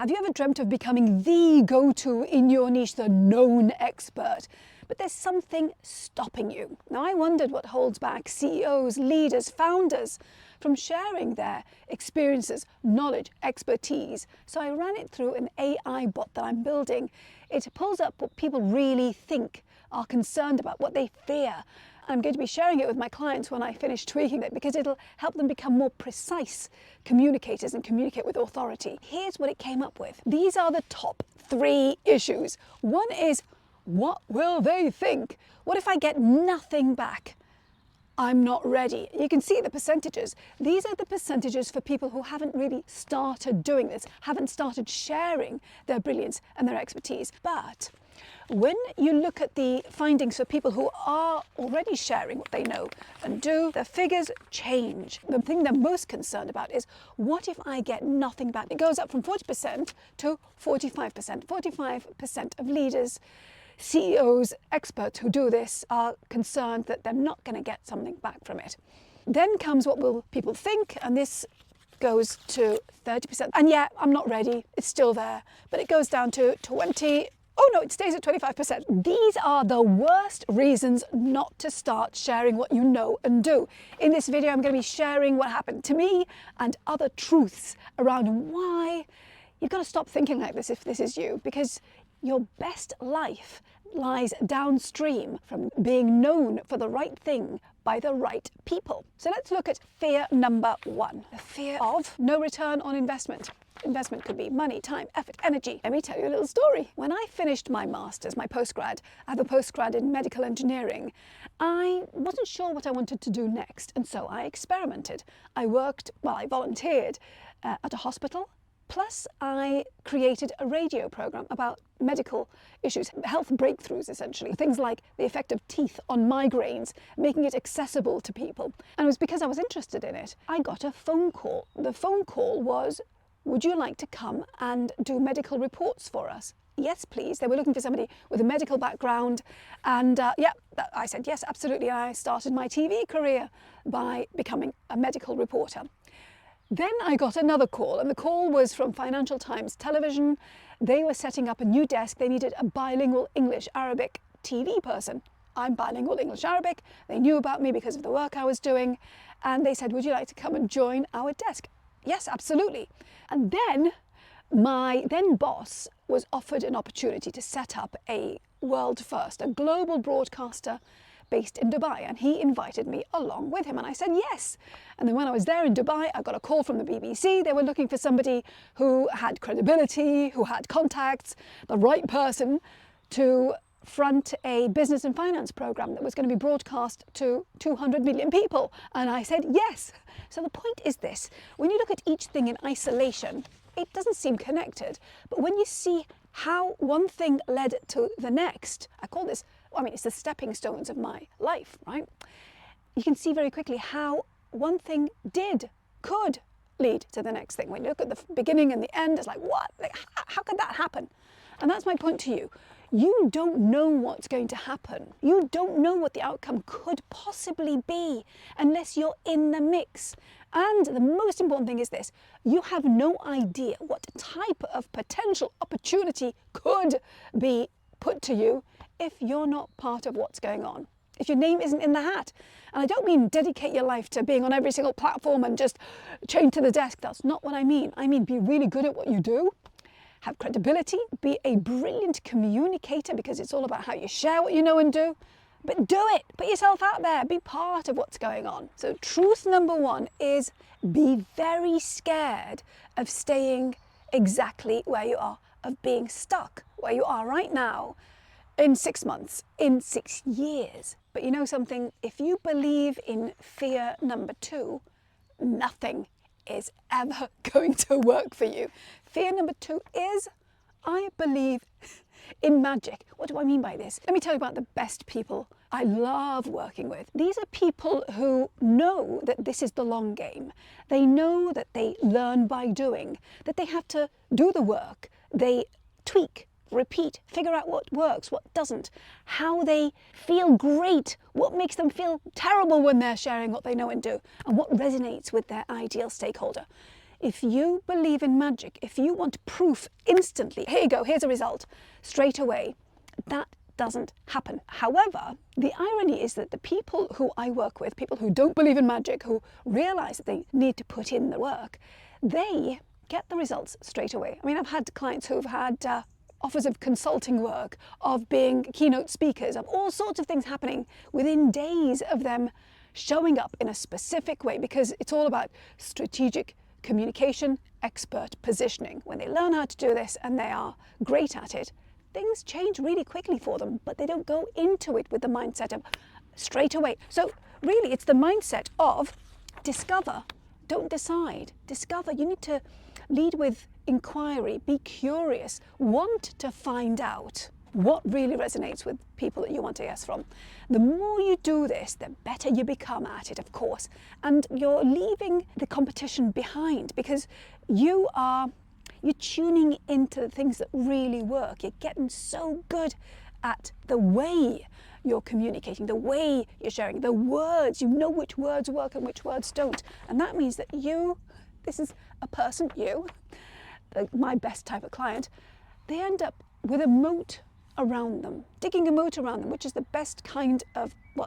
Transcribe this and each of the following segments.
Have you ever dreamt of becoming the go-to in your niche, the known expert? But there's something stopping you. Now, I wondered what holds back CEOs, leaders, founders from sharing their experiences, knowledge, expertise. So I ran it through an AI bot that I'm building. It pulls up what people really think, are concerned about, what they fear. I'm going to be sharing it with my clients when I finish tweaking it because it'll help them become more precise communicators and communicate with authority. Here's what it came up with. These are the top 3 issues. One is, what will they think? What if I get nothing back? I'm not ready. You can see the percentages. These are the percentages for people who haven't really started doing this, haven't started sharing their brilliance and their expertise. But when you look at the findings for people who are already sharing what they know and do, the figures change. The thing they're most concerned about is, what if I get nothing back? It goes up from 40% to 45%. 45% of leaders, CEOs, experts who do this are concerned that they're not going to get something back from it. Then comes what will people think, and this goes to 30%. And yeah, I'm not ready, it's still there, but it goes down to 20. Oh no, it stays at 25%. These are the worst reasons not to start sharing what you know and do. In this video, I'm going to be sharing what happened to me and other truths around why you've got to stop thinking like this if this is you, because your best life lies downstream from being known for the right thing by the right people. So let's look at fear number 1, the fear of no return on investment. Investment could be money, time, effort, energy. Let me tell you a little story. When I finished my master's, my postgrad, I have a postgrad in medical engineering, I wasn't sure what I wanted to do next, and so I experimented. I volunteered at a hospital. Plus, I created a radio program about medical issues, health breakthroughs essentially, things like the effect of teeth on migraines, making it accessible to people. And it was because I was interested in it. I got a phone call. The phone call was, would you like to come and do medical reports for us? Yes, please. They were looking for somebody with a medical background. And I said, yes, absolutely. I started my TV career by becoming a medical reporter. Then I got another call, and the call was from Financial Times Television. They were setting up a new desk. They needed a bilingual English-Arabic TV person. I'm bilingual English-Arabic. They knew about me because of the work I was doing. And they said, would you like to come and join our desk? Yes, absolutely. And then my then boss was offered an opportunity to set up a world first, a global broadcaster based in Dubai, and he invited me along with him, and I said yes. And then when I was there in Dubai, I got a call from the BBC. They were looking for somebody who had credibility, who had contacts, the right person to front a business and finance program that was going to be broadcast to 200 million people. And I said yes. So the point is this: when you look at each thing in isolation, it doesn't seem connected. But when you see how one thing led to the next, I call this, it's the stepping stones of my life, right? You can see very quickly how one thing could lead to the next thing. When you look at the beginning and the end, it's like, what? Like, how could that happen? And that's my point to you. You don't know what's going to happen. You don't know what the outcome could possibly be unless you're in the mix. And the most important thing is this: you have no idea what type of potential opportunity could be put to you if you're not part of what's going on, if your name isn't in the hat. And I don't mean dedicate your life to being on every single platform and just chained to the desk. That's not what I mean. I mean, be really good at what you do, have credibility, be a brilliant communicator, because it's all about how you share what you know and do. But do it, put yourself out there, be part of what's going on. So truth number 1 is, be very scared of staying exactly where you are, of being stuck where you are right now in 6 months, in 6 years. But you know something? If you believe in fear number 2, nothing is ever going to work for you. Fear number 2 is, I believe in magic. What do I mean by this? Let me tell you about the best people I love working with. These are people who know that this is the long game. They know that they learn by doing, that they have to do the work. They tweak, repeat, figure out what works, what doesn't, how they feel great, what makes them feel terrible when they're sharing what they know and do, and what resonates with their ideal stakeholder. If you believe in magic, if you want proof instantly, here you go, here's a result, straight away, that doesn't happen. However, the irony is that the people who I work with, people who don't believe in magic, who realize that they need to put in the work, they get the results straight away. I mean, I've had clients who've had offers of consulting work, of being keynote speakers, of all sorts of things happening within days of them showing up in a specific way, because it's all about strategic communication, expert positioning. When they learn how to do this and they are great at it, things change really quickly for them, but they don't go into it with the mindset of straight away. So really, it's the mindset of discover, don't decide. Discover. You need to lead with inquiry, be curious, want to find out what really resonates with people that you want to hear from. The more you do this, the better you become at it, of course, and you're leaving the competition behind, because you're tuning into the things that really work. You're getting so good at the way you're communicating, the way you're sharing, the words. You know which words work and which words don't. And that means that this is a person, my best type of client, they end up with a moat around them, digging a moat around them, which is the best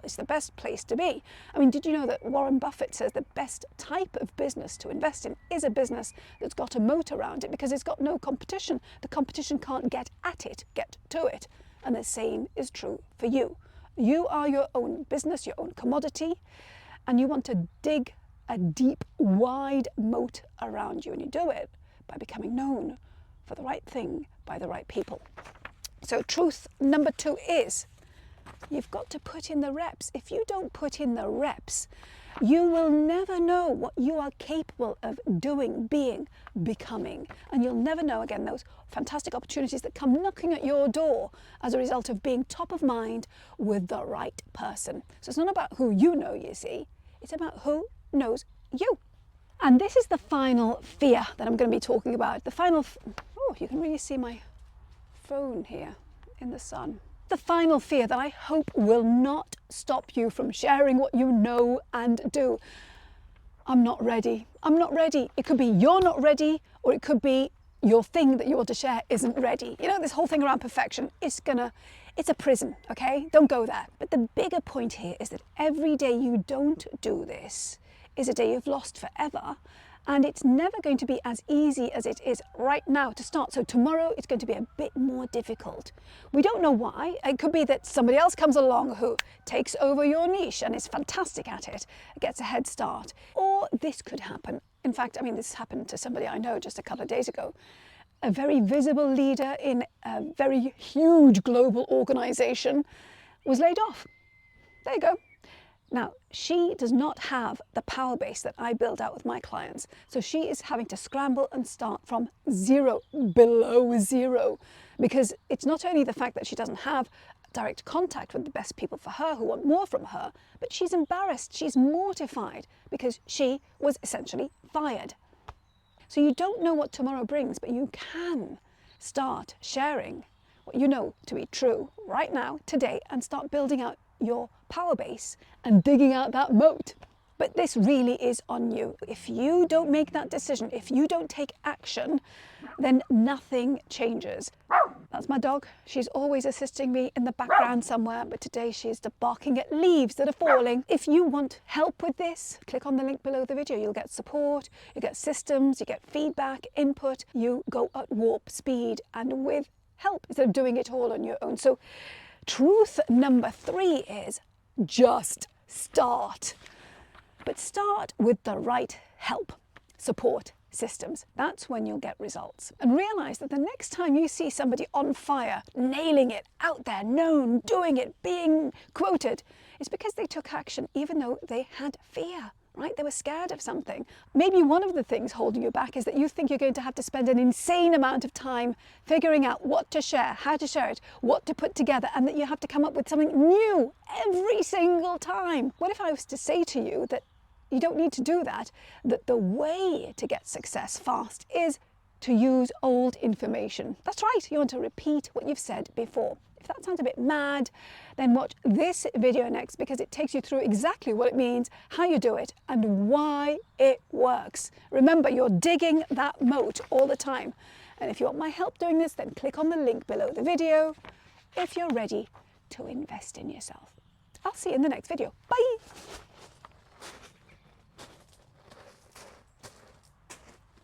it's the best place to be. I mean, did you know that Warren Buffett says the best type of business to invest in is a business that's got a moat around it, because it's got no competition. The competition can't get at it, get to it. And the same is true for you. You are your own business, your own commodity, and you want to dig a deep, wide moat around you, and you do it by becoming known for the right thing by the right people. So truth number 2 is you've got to put in the reps. If you don't put in the reps, you will never know what you are capable of doing, being, becoming. And you'll never know, again, those fantastic opportunities that come knocking at your door as a result of being top of mind with the right person. So it's not about who you know, you see. It's about who knows you. And this is the final fear that I'm going to be talking about. You can really see my phone here in the sun. The final fear that I hope will not stop you from sharing what you know and do. I'm not ready. I'm not ready. It could be you're not ready, or it could be your thing that you want to share isn't ready. You know, this whole thing around perfection it's a prison, okay? Don't go there. But the bigger point here is that every day you don't do this is a day you've lost forever. And it's never going to be as easy as it is right now to start. So tomorrow it's going to be a bit more difficult. We don't know why. It could be that somebody else comes along who takes over your niche and is fantastic at it, gets a head start. Or this could happen. In fact, this happened to somebody I know just a couple of days ago. A very visible leader in a very huge global organization was laid off. There you go. Now, she does not have the power base that I build out with my clients. So she is having to scramble and start from zero, below zero, because it's not only the fact that she doesn't have direct contact with the best people for her who want more from her, but she's embarrassed, she's mortified, because she was essentially fired. So you don't know what tomorrow brings, but you can start sharing what you know to be true right now, today, and start building out your power base and digging out that moat. But this really is on you. If you don't make that decision, if you don't take action, then nothing changes. That's my dog. She's always assisting me in the background somewhere, but today she's barking at leaves that are falling. If you want help with this, click on the link below the video. You'll get support, you get systems, you get feedback, input. You go at warp speed and with help instead of doing it all on your own. So truth number 3 is just start. But start with the right help, support, systems. That's when you'll get results. And realize that the next time you see somebody on fire, nailing it, out there, known, doing it, being quoted, it's because they took action even though they had fear. Right? They were scared of something. Maybe one of the things holding you back is that you think you're going to have to spend an insane amount of time figuring out what to share, how to share it, what to put together, and that you have to come up with something new every single time. What if I was to say to you that you don't need to do that, that the way to get success fast is to use old information. That's right, you want to repeat what you've said before. If that sounds a bit mad, then watch this video next, because it takes you through exactly what it means, how you do it, and why it works. Remember, you're digging that moat all the time. And if you want my help doing this, then click on the link below the video if you're ready to invest in yourself. I'll see you in the next video. Bye!